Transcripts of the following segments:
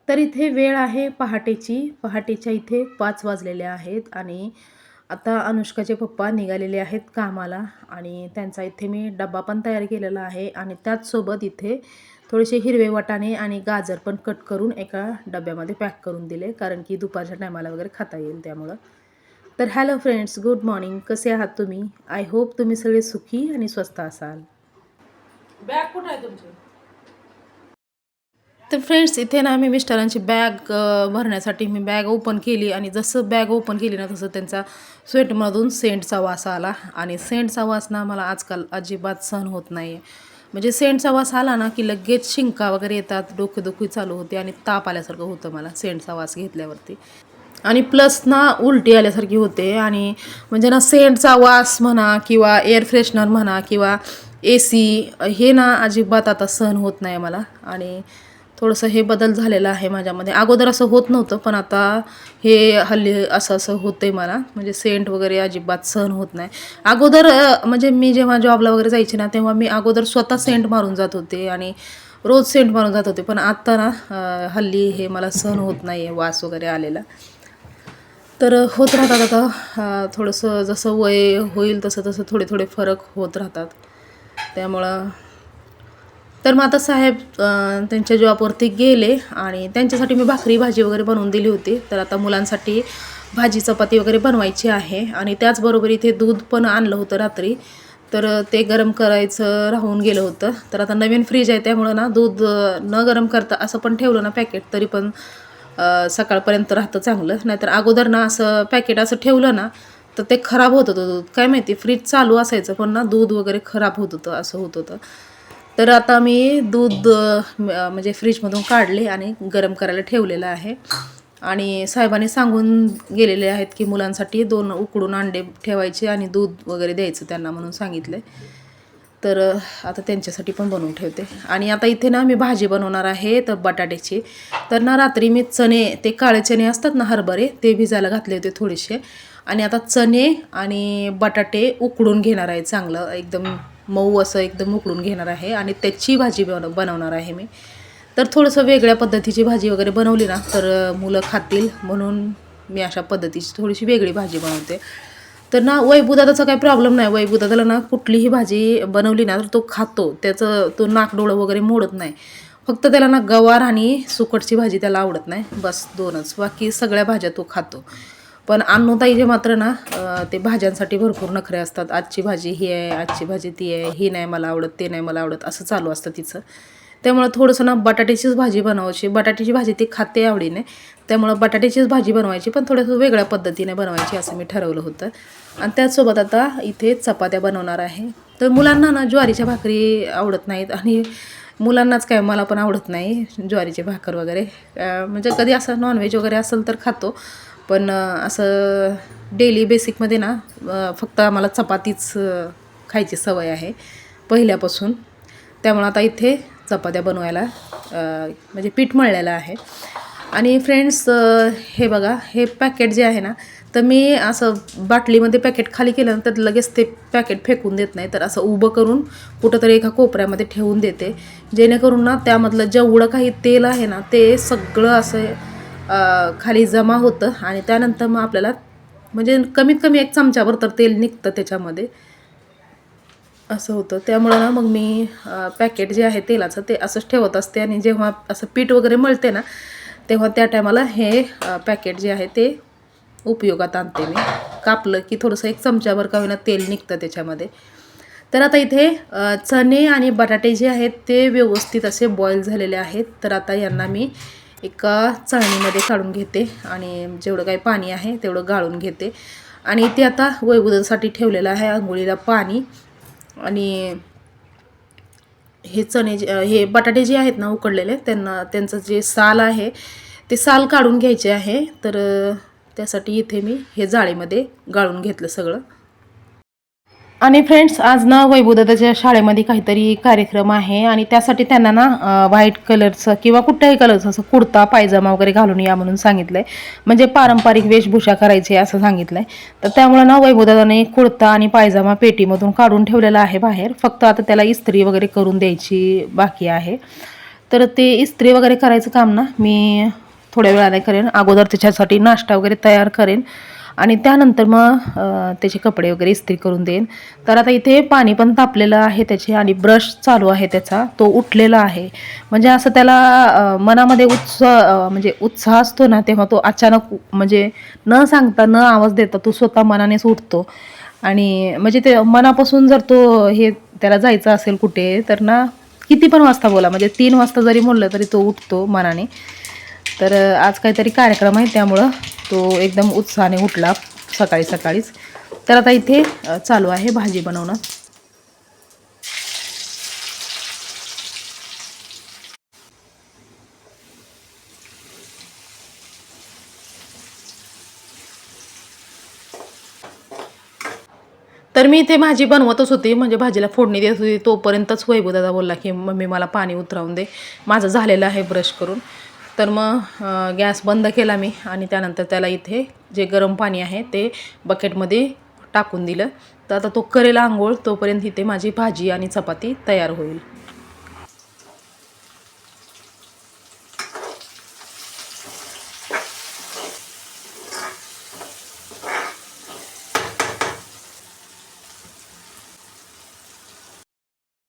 तर इथे वेळ आहे पहाटेच्या इथे 5 वाजलेले आहेत आणि आता अनुष्काचे पप्पा निघालेले आहेत कामाला आणि त्यांचा इथे मी डब्बा पण तयार केलेला आहे आणि त्याचसोबत इथे थोडेसे हिरवे वाटाणे आणि गाजर पण कट करून एका डब्यामध्ये पॅक करून दिले, कारण की दुपारच्या टायमाला वगैरे खाता येईल त्यामुळं. तर हॅलो फ्रेंड्स, गुड मॉर्निंग. कसे आहात तुम्ही? आय होप तुम्ही सगळे सुखी आणि स्वस्त असाल. बॅग कुठं आहे तुमची? तर फ्रेंड्स, इथे ना मी मिस्टरांची बॅग भरण्यासाठी मी बॅग ओपन केली आणि जसं बॅग ओपन केली ना तसं त्यांचा स्वेटमधून सेंटचा वास आला आणि सेंटचा वास ना मला आजकाल अजिबात सहन होत नाही आहे. म्हणजे सेंटचा वास आला ना की लगेच शिंका वगैरे येतात, डोकेदुखी चालू होते आणि ताप आल्यासारखं होतं मला सेंटचा वास घेतल्यावरती. आणि प्लस ना उलटी आल्यासारखी होते आणि म्हणजे ना सेंटचा वास म्हणा किंवा एअर फ्रेशनर म्हणा किंवा AC हे ना अजिबात आता सहन होत नाही मला. आणि थोडंसं हे बदल झालेला आहे माझ्यामध्ये. अगोदर असं होत नव्हतं, पण आता हे हल्ली असं होतं आहे मला. म्हणजे सेंट वगैरे अजिबात सहन होत नाही. अगोदर म्हणजे मी जेव्हा जॉबला वगैरे जायचे ना तेव्हा मी अगोदर स्वतः सेंट मारून जात होते आणि रोज सेंट मारून जात होते. पण आत्ता ना हल्ली हे मला सहन होत नाही आहे वास वगैरे आलेला. तर होत राहतात आता थोडंसं जसं वय होईल तसं तसं थोडे थोडे फरक होत राहतात. त्यामुळं तर मग आता साहेब त्यांच्या जॉबवरती गेले आणि त्यांच्यासाठी मी भाकरी भाजी वगैरे बनवून दिली होती. तर आता मुलांसाठी भाजी चपाती वगैरे बनवायची आहे आणि त्याचबरोबर इथे दूध पण आणलं होतं रात्री. तर ते गरम करायचं राहून गेलं होतं. तर आता नवीन फ्रीज आहे त्यामुळं ना दूध न गरम करता असं पण ठेवलं ना पॅकेट तरी पण सकाळपर्यंत राहतं चांगलं. नाहीतर अगोदर ना असं पॅकेट असं ठेवलं ना तर ते खराब होत होतं दूध. काय माहिती फ्रीज चालू असायचं पण ना दूध वगैरे खराब होत होतं, असं होत होतं. तर आता मी दूध म्हणजे फ्रीजमधून काढले आणि गरम करायला ठेवलेलं आहे. आणि साहेबांनी सांगून गेलेले आहेत की मुलांसाठी 2 उकडून अंडे ठेवायचे आणि दूध वगैरे द्यायचं त्यांना म्हणून सांगितले. तर आता त्यांच्यासाठी पण बनवून ठेवते. आणि आता इथे ना मी भाजी बनवणार आहे तर बटाट्याची. तर ना रात्री मी चणे, ते काळे चणे असतात ना हरभरे, ते भिजायला घातले होते थोडेसे. आणि आता चणे आणि बटाटे उकडून घेणार आहे, चांगलं एकदम मऊ असं एकदम उकडून घेणार आहे आणि त्याची भाजी बनवणार आहे मी. तर थोडंसं वेगळ्या पद्धतीची भाजी वगैरे बनवली ना तर मुलं खातील, म्हणून मी अशा पद्धतीची थोडीशी वेगळी भाजी बनवते. तर ना वैभवदादाचा काही प्रॉब्लेम नाही. वैभवदादाला ना कुठलीही भाजी बनवली ना तर तो खातो. त्याचं तो नाकडोळं वगैरे मोडत नाही. फक्त त्याला ना गवार आणि सुकटची भाजी त्याला आवडत नाही, बस 2च. बाकी सगळ्या भाज्या तो खातो. पण अन्नूताईचे मात्र ना ते भाज्यांसाठी भरपूर नखरे असतात. आजची भाजी ही आहे, आजची भाजी ती आहे, ही नाही मला आवडत, ते नाही मला आवडत, असं चालू असतं तिचं. त्यामुळं थोडंसं ना बटाट्याचीच भाजी बनवायची. बटाट्याची भाजी ती खाते आवडीने, त्यामुळं बटाट्याचीच भाजी बनवायची, पण थोडंसं वेगळ्या पद्धतीने बनवायची असं मी ठरवलं होतं. आणि त्याचसोबत आता इथे चपात्या बनवणार आहे. तर मुलांना ना ज्वारीच्या भाकरी आवडत नाहीत आणि मुलांनाच काय, मला पण आवडत नाही ज्वारीची भाकर वगैरे. म्हणजे कधी असं नॉनव्हेज वगैरे असेल तर खातो, पण असं डेली बेसिकमध्ये ना फक्त आम्हाला चपातीच खायची सवय आहे पहिल्यापासून. त्यामुळं आता इथे चपात्या बनवायला म्हणजे पीठ मळलेलं आहे. आणि फ्रेंड्स, हे बघा, हे पॅकेट जे आहे ना, तर मी असं बाटलीमध्ये पॅकेट खाली केलं ना तर लगेच ते पॅकेट फेकून देत नाही, तर असं उभं करून कुठंतरी एका कोपऱ्यामध्ये ठेवून देते, जेणेकरून ना त्यामधलं जेवढं काही तेल आहे ना ते सगळं असं खाली जमा होतं आणि त्यानंतर मग आपल्याला म्हणजे कमीत कमी 1 चमचाभर तर तेल निघतं त्याच्यामध्ये, असं होतं. त्यामुळं ना मग मी पॅकेट जे आहे तेलाचं ते असंच ठेवत असते आणि जेव्हा असं पीठ वगैरे मळते ना तेव्हा त्या टायमाला हे पॅकेट जे आहे ते उपयोगात आणते मी. कापलं की थोडंसं 1 चमचाभर का होईना तेल निघतं त्याच्यामध्ये. तर आता इथे चणे आणि बटाटे जे आहेत ते व्यवस्थित असे बॉईल झालेले आहेत. तर आता यांना मी एका चाळणीमध्ये काढून घेते आणि जेवढं काही पाणी आहे तेवढं गाळून घेते. आणि इथे आता वैभवसाठी ठेवलेलं आहे अंघोळीला पाणी. आणि हे चणे हे बटाटे जे आहेत ना उकडलेले, त्यांचं जे साल आहे ते साल काढून घ्यायचे आहे. तर त्यासाठी इथे मी हे जाळीमध्ये गाळून घेतलं सगळं. आणि फ्रेंड्स, आज ना वैभवदादाच्या शाळेमध्ये काहीतरी कार्यक्रम आहे आणि त्यासाठी त्यांना ना व्हाईट कलरचं किंवा कुठल्याही कलरचं असं कुर्ता पायजामा वगैरे घालून या म्हणून सांगितलंय. म्हणजे पारंपरिक वेशभूषा करायची असं सांगितलंय. तर त्यामुळे ना वैभवदादाने कुर्ता आणि पायजामा पेटीमधून काढून ठेवलेला आहे बाहेर. फक्त आता त्याला इस्त्री वगैरे करून द्यायची बाकी आहे. तर ते इस्त्री वगैरे करायचं काम ना मी थोड्या वेळाने करेन. अगोदर त्याच्यासाठी नाश्ता वगैरे तयार करेन आणि त्यानंतर मग त्याचे कपडे वगैरे इस्त्री करून देईन. तर आता इथे पाणी पण तापलेलं आहे त्याचे आणि ब्रश चालू आहे त्याचा, तो उठलेला आहे. म्हणजे असं त्याला मनामध्ये म्हणजे उत्साह असतो ना, तेव्हा तो अचानक म्हणजे न सांगता न आवाज देता तो स्वतः मनानेच उठतो. आणि म्हणजे ते मनापासून जर तो त्याला जायचं असेल कुठे तर ना किती पण वाजता बोला, म्हणजे 3 वाजता जरी म्हणलं तरी तो उठतो मनाने. तर आज काहीतरी कार्यक्रम आहे त्यामुळं तो एकदम उत्साहाने उठला सकाळी सकाळीच. तर आता इथे चालू आहे भाजी बनवणं. तर मी इथे भाजी बनवतच होती, म्हणजे भाजीला फोडणी देत होती. तोपर्यंतच वैभवदादा बोलला की मम्मी मला पाणी उतरवून दे, माझं झालेलं आहे ब्रश करून. तर मग गॅस बंद केला मी आणि त्यानंतर त्याला इथे जे गरम पाणी आहे ते बकेटमध्ये टाकून दिलं. तर आता तो करेल आंघोळ, तोपर्यंत इथे माझी भाजी आणि चपाती तयार होईल.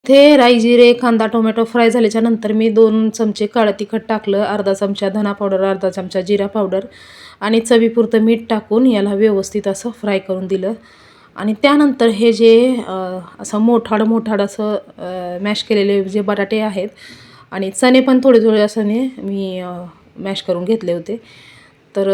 इथे राई, जिरे, कांदा, टोमॅटो फ्राय झाल्याच्या नंतर मी 2 चमचे काळं तिखट टाकलं, अर्धा चमचा धना पावडर, अर्धा चमचा जिरा पावडर आणि चवीपुरतं मीठ टाकून याला व्यवस्थित असं फ्राय करून दिलं. आणि त्यानंतर हे जे असं मोठाड असं मॅश केलेले जे बटाटे आहेत आणि चणे पण थोडे थोडे असं मी मॅश करून घेतले होते. तर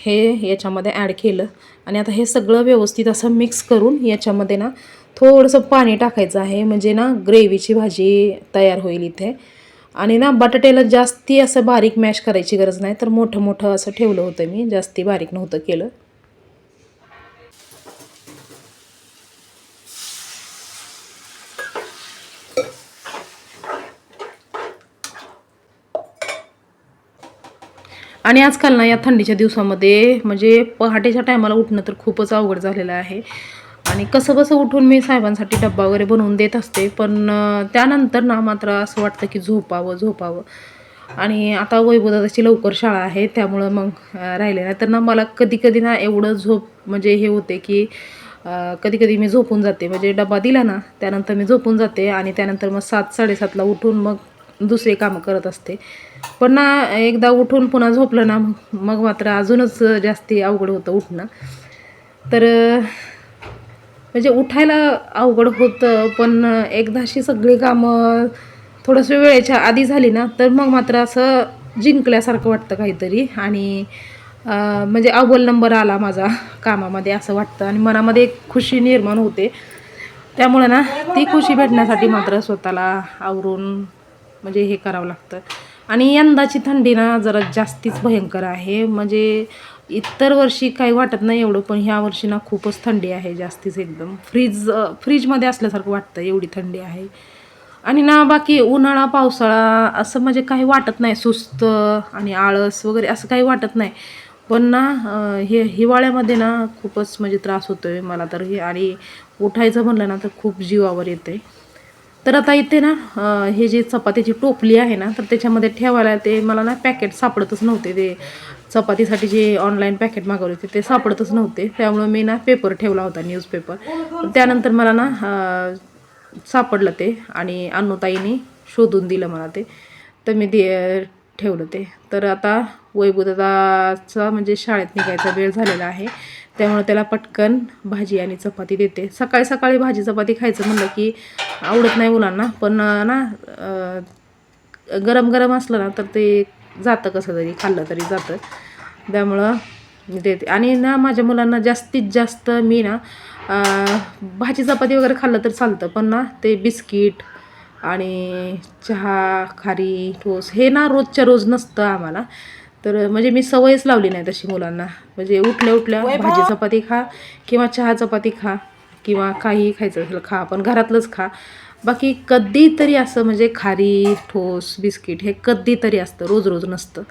हे याच्यामध्ये ॲड केलं आणि आता हे सगळं व्यवस्थित असं मिक्स करून याच्यामध्ये ना थोडंसं पाणी टाकायचं आहे, म्हणजे ना ग्रेव्हीची भाजी तयार होईल इथे. आणि ना बटाट्याला जास्ती असं बारीक मॅश करायची गरज नाही, तर मोठं मोठं असं ठेवलं होतं मी, जास्ती बारीक नव्हतं केलं. आणि आजकाल ना या थंडीच्या दिवसामध्ये म्हणजे पहाटेच्या टायमाला उठणं तर खूपच अवघड झालेलं आहे. आणि कसंबसं उठून मी साहेबांसाठी डब्बा वगैरे बनवून देत असते, पण त्यानंतर ना मात्र असं वाटतं की झोपावं. आणि आता वैभवदादाची लवकर शाळा आहे त्यामुळं मग राहिले नाही तर ना मला कधी ना एवढं झोप म्हणजे हे होते की कधी मी झोपून जाते. म्हणजे डबा दिला ना त्यानंतर मी झोपून जाते आणि त्यानंतर मग 7-7:30ला उठून मग दुसरे कामं करत असते. पण ना एकदा उठून पुन्हा झोपलं ना मग मात्र अजूनच जास्ती अवघड होतं उठणं. तर म्हणजे उठायला अवघड होतं, पण एकदाशी सगळी कामं थोडंसं वेळेच्या आधी झाली ना तर मग मात्र असं जिंकल्यासारखं वाटतं काहीतरी. आणि म्हणजे अव्वल नंबर आला माझा कामामध्ये असं वाटतं आणि मनामध्ये एक खुशी निर्माण होते. त्यामुळे ना ती खुशी भेटण्यासाठी मात्र स्वतःला आवरून म्हणजे हे करावं लागतं. आणि यंदाची थंडी ना जरा जास्तीच भयंकर आहे. म्हणजे इतर वर्षी काही वाटत नाही एवढं, पण ह्या वर्षी ना खूपच थंडी आहे, जास्तीच एकदम फ्रीजमध्ये असल्यासारखं वाटतं, एवढी थंडी आहे. आणि ना बाकी उन्हाळा पावसाळा असं म्हणजे काही वाटत नाही, सुस्त आणि आळस वगैरे असं काही वाटत नाही. पण ना हे हिवाळ्यामध्ये ना खूपच म्हणजे त्रास होतोय मला तर हे. आणि उठायचं म्हणलं ना तर खूप जीवावर येते. तर आता इथे ना हे जे चपातीची टोपली आहे ना तर त्याच्यामध्ये ठेवायला ते मला ना पॅकेट सापडतच नव्हते. ते चपातीसाठी जे ऑनलाईन पॅकेट मागवले होते ते सापडतच नव्हते, त्यामुळं मी ना पेपर ठेवला होता, न्यूजपेपर. त्यानंतर मला ना सापडलं ते आणि अन्नूताईने शोधून दिलं मला ते, तर मी ठेवलं ते. तर आता वैभवदादाचा म्हणजे शाळेत निघायचा वेळ झालेला आहे त्यामुळे त्याला पटकन भाजी आणि चपाती देते. सकाळी सकाळी भाजी चपाती खायचं म्हणलं की आवडत नाही मुलांना, पण ना गरम गरम असलं ना तर ते जातं, कसं तरी खाल्लं तरी जातं, त्यामुळं मी देते. आणि ना माझ्या मुलांना जास्तीत जास्त मी ना भाजी चपाती वगैरे खाल्लं तर चालतं, पण ना ते बिस्किट आणि चहा, खारी, टोस्ट हे ना रोजच्या रोज नसतं आम्हाला. तर म्हणजे मी सवयच लावली नाही तशी मुलांना. म्हणजे उठल्या भाजी चपाती खा किंवा चहा चपाती खा किंवा काहीही खायचं असेल खा, पण घरातलंच खा. बाकी कधीतरी असं म्हणजे खारी, ठोस, बिस्किट हे कधीतरी असतं, रोज रोज नसतं.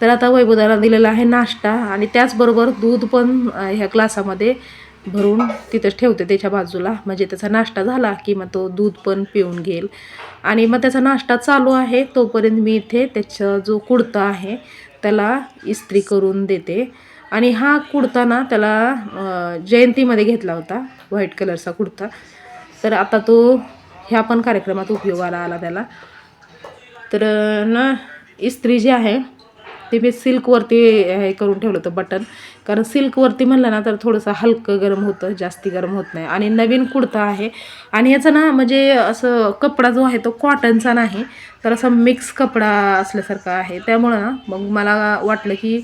तर आता वैभवदाला दिलेला आहे नाश्ता आणि त्याचबरोबर दूध पण ह्या ग्लासामध्ये भरून तिथंच ठेवते त्याच्या बाजूला, म्हणजे त्याचा नाश्ता झाला की मग तो दूध पण पिऊन घेईल. आणि मग त्याचा नाश्ता चालू आहे तोपर्यंत मी इथे त्याचा जो कुडता आहे त्याला इस्त्री करून देते. आणि हा कुडता ना त्याला जयंतीमध्ये घेतला होता, व्हाईट कलरचा कुडता. तर आता तो ह्या पण कार्यक्रमात उपयोगाला आला त्याला. तर ना इस्त्री जी आहे ते मी सिल्कवरती हे करून ठेवलं होतं बटन, कारण सिल्कवरती म्हणलं ना तर थोडंसं हलकं गरम होतं, जास्ती गरम होत नाही. आणि नवीन कुडता आहे आणि याचा ना म्हणजे असं कपडा जो आहे तो कॉटनचा नाही, तर असा मिक्स कपडा असल्यासारखा आहे. त्यामुळं ना मग मला वाटलं की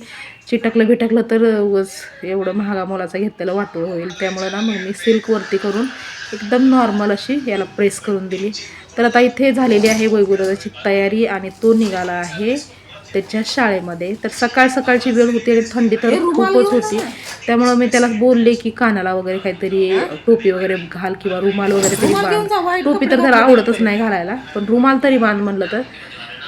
चिटकलं बिटकलं तर उगाच एवढं महागा मोलाचं घेतलेलं वाटोळ होईल. त्यामुळं ना मग मी सिल्कवरती करून एकदम नॉर्मल अशी याला प्रेस करून दिली. तर आता इथे झालेली आहे वैभवदादाची तयारी आणि तो निघाला आहे त्याच्या शाळेमध्ये. तर सकाळची वेळ होती आणि थंडी तर खूपच होती. त्यामुळं मी त्याला बोलले की कानाला वगैरे काहीतरी टोपी वगैरे घाल किंवा रुमाल वगैरे तरी बांध. टोपी तर त्याला आवडतच नाही घालायला, पण रुमाल तरी बांध म्हणलं तर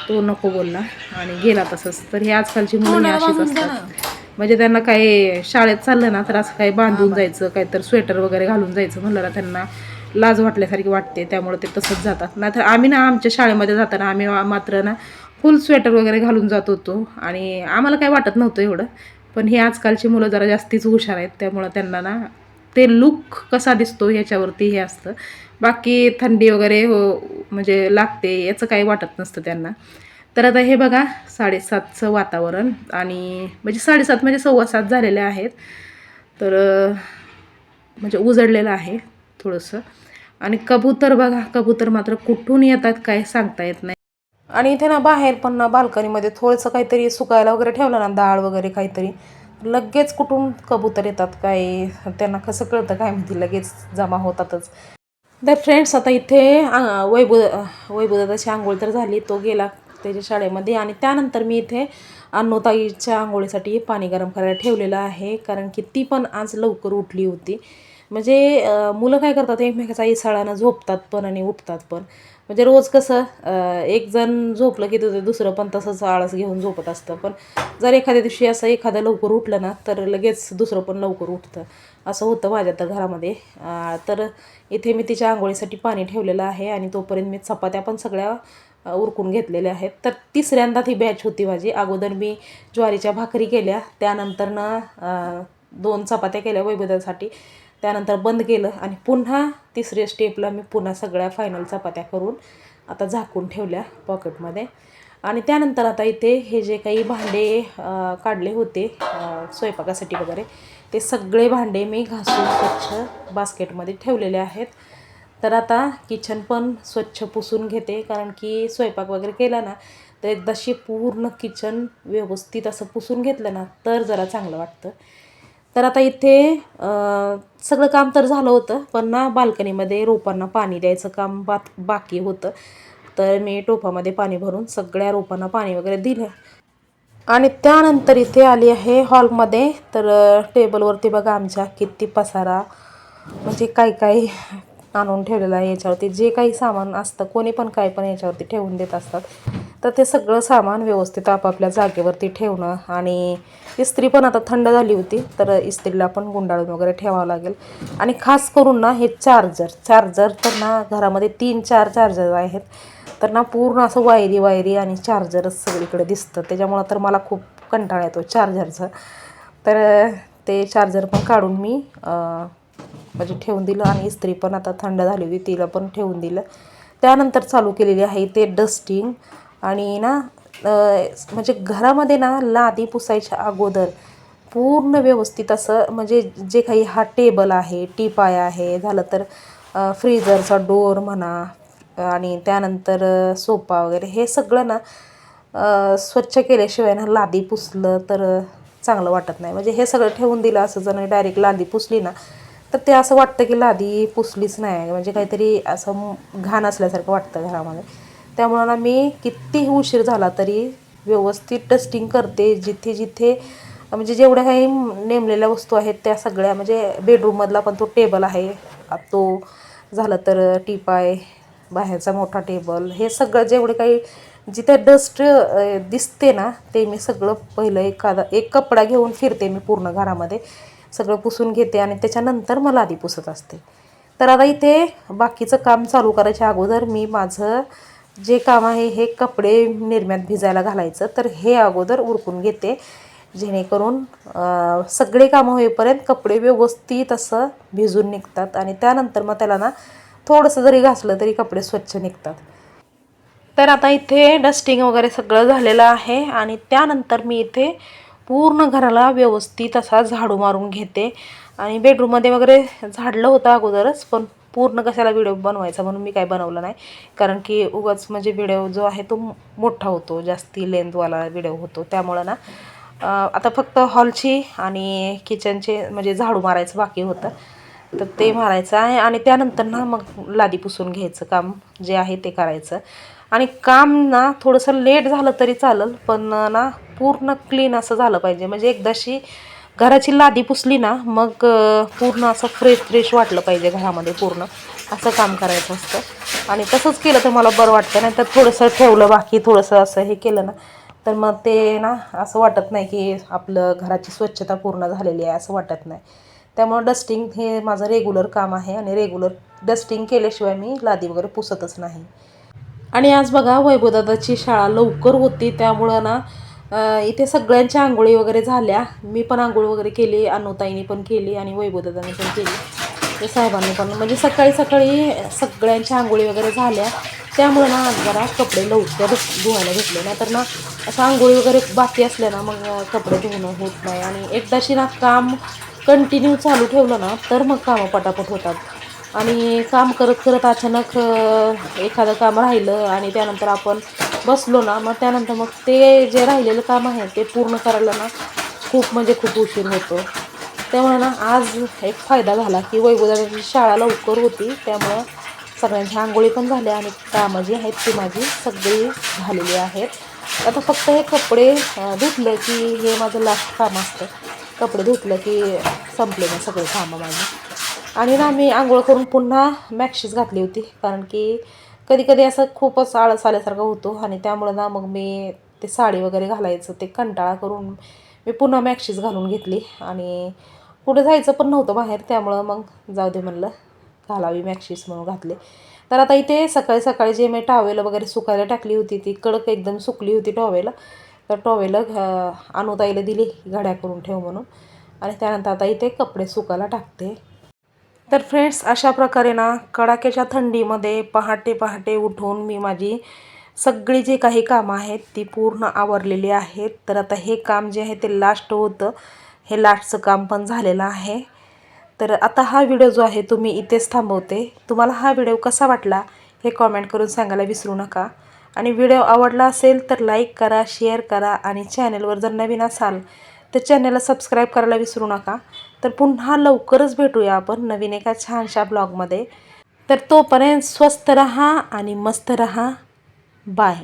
तो नको बोलला आणि गेला तसंच. तर हे आजकालची मुलं अशीच असतात, म्हणजे त्यांना काही शाळेत चाललं ना तर असं काही बांधून जायचं, काहीतरी स्वेटर वगैरे घालून जायचं म्हणलं ना त्यांना लाज वाटल्यासारखी वाटते. त्यामुळे ते तसंच जातात. नाहीतर आम्ही ना आमच्या शाळेमध्ये जाताना आम्ही मात्र ना फुल स्वेटर वगैरे घालून जात होतो आणि आम्हाला काही वाटत नव्हतं एवढं. पण हे आजकालची मुलं जरा जास्तीच हुशार आहेत, त्यामुळं त्यांना ना ते लुक कसा दिसतो ह्याच्यावरती हे असतं. बाकी थंडी वगैरे हो म्हणजे लागते याचं काही वाटत नसतं त्यांना. तर आता हे बघा 7:30चं वातावरण आणि म्हणजे 7:30 म्हणजे 7:15 झालेले आहेत. तर म्हणजे उजडलेलं आहे थोडंसं. आणि कबूतर बघा, कबूतर मात्र कुठून येतात काय सांगता येत नाही. आणि इथे ना बाहेर पण ना बाल्कनीमध्ये थोडंसं काहीतरी सुकायला वगैरे ठेवलं ना, डाळ वगैरे काहीतरी, लगेच कुठून कबूतर येतात काय, त्यांना कसं कळतं काय माहिती, लगेच जमा होतातच. तर फ्रेंड्स आता इथे वैभवदादाची आंघोळ तर झाली, तो गेला त्याच्या शाळेमध्ये. आणि त्यानंतर मी इथे अन्नूताईच्या आंघोळीसाठी पाणी गरम करायला ठेवलेलं आहे, कारण की ती पण आज लवकर उठली होती. म्हणजे मुलं काय करतात एकमेकाचा इसाळानं झोपतात पण आणि उठतात पण. म्हणजे रोज कसं एक जण झोपलं की दुसरं पण तसंच आळस घेऊन झोपत असतं. पण जर एखाद्या दिवशी असं एखादं लवकर उठलं ना तर लगेच दुसरं पण लवकर उठतं. असं होतं माझ्या तर घरामध्ये. तर इथे मी तिच्या आंघोळीसाठी पाणी ठेवलेलं आहे आणि तोपर्यंत मी चपात्या पण सगळ्या उरकून घेतलेल्या आहेत. तर तिसऱ्यांदा ती बॅच होती माझी. अगोदर मी ज्वारीच्या भाकरी केल्या, त्यानंतरनं 2 चपात्या केल्या वैभवसाठी, त्यानंतर बंद केलं आणि पुन्हा तिसऱ्या स्टेपला मी पुन्हा सगळ्या फायनल चपात्या करून आता झाकून ठेवल्या पॉकेटमध्ये. आणि त्यानंतर आता इथे हे जे काही भांडे काढले होते स्वयंपाकासाठी वगैरे, ते सगळे भांडे मी घासून स्वच्छ बास्केटमध्ये ठेवलेले आहेत. तर आता किचन पण स्वच्छ पुसून घेते, कारण की स्वयंपाक वगैरे केला ना तर एकदाशी पूर्ण किचन व्यवस्थित असं पुसून घेतलं ना तर जरा चांगलं वाटतं. तर आता इथे सगळं काम तर झालं होतं, पण ना बाल्कनीमध्ये रोपांना पाणी द्यायचं काम बाकी होतं. तर मी टोपामध्ये पाणी भरून सगळ्या रोपांना पाणी वगैरे दिलं. आणि त्यानंतर इथे आली आहे हॉलमध्ये. तर टेबलवरती बघा आमच्या किती पसारा, म्हणजे काय काय आणून ठेवलेलं आहे याच्यावरती. जे काही सामान असतं कोणी पण काय पण याच्यावरती ठेवून देत असतात. तर ते सगळं सामान व्यवस्थित आपापल्या जागेवरती ठेवणं. आणि इस्त्री पण आता थंड झाली होती, तर इस्त्रीला पण गुंडाळून वगैरे ठेवावं लागेल. आणि खास करून ना हे चार्जर तर ना घरामध्ये 3-4 चार्जर आहेत. तर ना पूर्ण असं वायरी आणि चार्जरच सगळीकडे दिसतं. त्याच्यामुळं तर मला खूप कंटाळा येतो चार्जरचा. तर ते चार्जर पण काढून मी म्हणजे ठेवून दिलं. आणि इस्त्री पण आता थंड झाली होती, तिला पण ठेवून दिलं. त्यानंतर चालू केलेली आहे ते डस्टिंग. आणि ना म्हणजे घरामध्ये ना लादी पुसायच्या अगोदर पूर्ण व्यवस्थित असं, म्हणजे जे काही हा टेबल आहे, टीपाय आहे, झालं तर फ्रीजरचा डोअर म्हणा, आणि त्यानंतर सोफा वगैरे, हे सगळं ना स्वच्छ केल्याशिवाय ना लादी पुसलं तर चांगलं वाटत नाही. म्हणजे हे सगळं ठेवून दिलं असं जर डायरेक्ट लादी पुसली ना तर ते असं वाटतं की लादी पुसलीच नाही, म्हणजे काहीतरी असं घाण असल्यासारखं वाटतं घरामध्ये. त्यामुळं ना मी कितीही उशीर झाला तरी व्यवस्थित डस्टिंग करते. जिथे जिथे म्हणजे जेवढ्या काही नेमलेल्या वस्तू आहेत त्या सगळ्या, म्हणजे बेडरूममधला पण तो टेबल आहे तो, झालं तर टीपाय, बाहेरचा मोठा टेबल, हे सगळं जेवढे काही जिथे डस्ट दिसते ना ते मी सगळं पहिलं एक कपडा घेऊन फिरते मी पूर्ण घरामध्ये. सगळं पुसून घेते आणि त्याच्यानंतर मग लादी पुसत असते. तर आता इथे बाकीचं काम चालू करायच्या अगोदर मी माझं जे काम आहे हे कपडे निरम्यात भिजायला घालायचं, तर हे अगोदर उरकून घेते, जेणेकरून सगळे कामं होईपर्यंत कपडे व्यवस्थित असं भिजून निघतात आणि त्यानंतर मग त्याला ना थोडंसं जरी घासलं तरी कपडे स्वच्छ निघतात. तर आता इथे डस्टिंग वगैरे सगळं झालेलं आहे आणि त्यानंतर मी इथे पूर्ण घराला व्यवस्थित असा झाडू मारून घेते. आणि बेडरूममध्ये वगैरे झाडलं होतं अगोदरच, पण पूर्ण कशाला व्हिडिओ बनवायचा म्हणून मी काय बनवलं नाही, कारण की उगाच म्हणजे व्हिडिओ जो आहे तो मोठा होतो, जास्ती लेंथवाला व्हिडिओ होतो. त्यामुळं ना आता फक्त हॉलची आणि किचनचे म्हणजे झाडू मारायचं बाकी होतं, तर ते मारायचं आहे आणि त्यानंतर ना मग लादी पुसून घ्यायचं काम जे आहे ते करायचं. आणि काम ना थोडंसं लेट झालं तरी चालेल, पण ना पूर्ण क्लीन असं झालं पाहिजे. म्हणजे एकदाशी घराची लादी पुसली ना मग पूर्ण असं फ्रेश वाटलं पाहिजे घरामध्ये पूर्ण, असं काम करायचं असतं. आणि तसंच केलं तर मला बरं वाटतं. नाही तर थोडंसं ठेवलं बाकी, थोडंसं असं हे केलं ना तर मग ते ना असं वाटत नाही की आपलं घराची स्वच्छता पूर्ण झालेली आहे, असं वाटत नाही. त्यामुळं डस्टिंग हे माझं रेग्युलर काम आहे आणि रेग्युलर डस्टिंग केल्याशिवाय मी लादी वगैरे पुसतच नाही. आणि आज बघा वैभवदादाची शाळा लवकर होती, त्यामुळं ना इथे सगळ्यांच्या आंघोळी वगैरे झाल्या. मी पण आंघोळ वगैरे केली, अनुताईनी पण केली आणि वैभवदादाने पण केली, ते साहेबांनी पण. म्हणजे सकाळी सकाळी सगळ्यांच्या आंघोळी वगैरे झाल्या, त्यामुळे ना आज जरा कपडे लवकर धुवायला घेतले. नाहीतर ना असं आंघोळी वगैरे बाकी असल्या ना मग कपडे धुवणं होत नाही. आणि एकदाशी ना काम कंटिन्यू चालू ठेवलं ना तर मग कामं पटापट होतात. आणि काम करत करत अचानक एखादं काम राहिलं आणि त्यानंतर आपण बसलो ना मग त्यानंतर मग ते जे राहिलेलं काम आहे ते पूर्ण करायला ना खूप म्हणजे खूप उशीर होतो. त्यामुळे ना आज एक फायदा झाला की वैभवदादाची शाळा लवकर होती, त्यामुळं सगळ्यांच्या आंघोळी पण झाल्या आणि कामं जी आहेत ती माझी सगळी झालेली आहेत. आता फक्त हे कपडे धुतलं की हे माझं लास्ट काम असतं. कपडे धुतलं की संपले ना सगळे कामं माझी. आणि ना मी आंघोळ करून पुन्हा मॅक्शीच घातली होती, कारण की कधी कधी असं खूपच आळस आल्यासारखं होतो आणि त्यामुळं ना मग मी ते साडी वगैरे घालायचं ते कंटाळा करून मी पुन्हा मॅक्शीच घालून घेतली. आणि कुठे जायचं पण नव्हतं बाहेर, त्यामुळं मग जाऊ दे म्हणलं घालावी मॅक्शीच म्हणून घातले. तर आता इथे सकाळी सकाळी जे मी टॉवेल वगैरे सुकायला टाकली होती ती कडक एकदम सुकली होती टॉवेल, तर टॉवेल अनुताईला दिली घड्या करून ठेव म्हणून. आणि त्यानंतर आता इथे कपडे सुकायला टाकते. तर फ्रेंड्स, अशा प्रकारे ना कडाक्याच्या थंडीमध्ये पहाटे पहाटे उठून मी माझी सगळी जी काही कामं आहेत ती पूर्ण आवरलेली आहेत. तर आता हे काम जे आहे ते लास्ट होतं, हे लास्टचं काम पण झालेलं आहे. तर आता हा व्हिडिओ जो आहे तो मी इथेच थांबवते. तुम्हाला हा व्हिडिओ कसा वाटला हे कॉमेंट करून सांगायला विसरू नका. आणि व्हिडिओ आवडला असेल तर लाईक करा, शेअर करा आणि चॅनलवर जर नवीन असाल तर चॅनलला सबस्क्राईब करायला विसरू नका. तर पुन्हा लवकरच भेटूया आपण नवीन एका छानशा ब्लॉगमध्ये. तर तोपर्यंत स्वस्त रहा आणि मस्त रहा. बाय.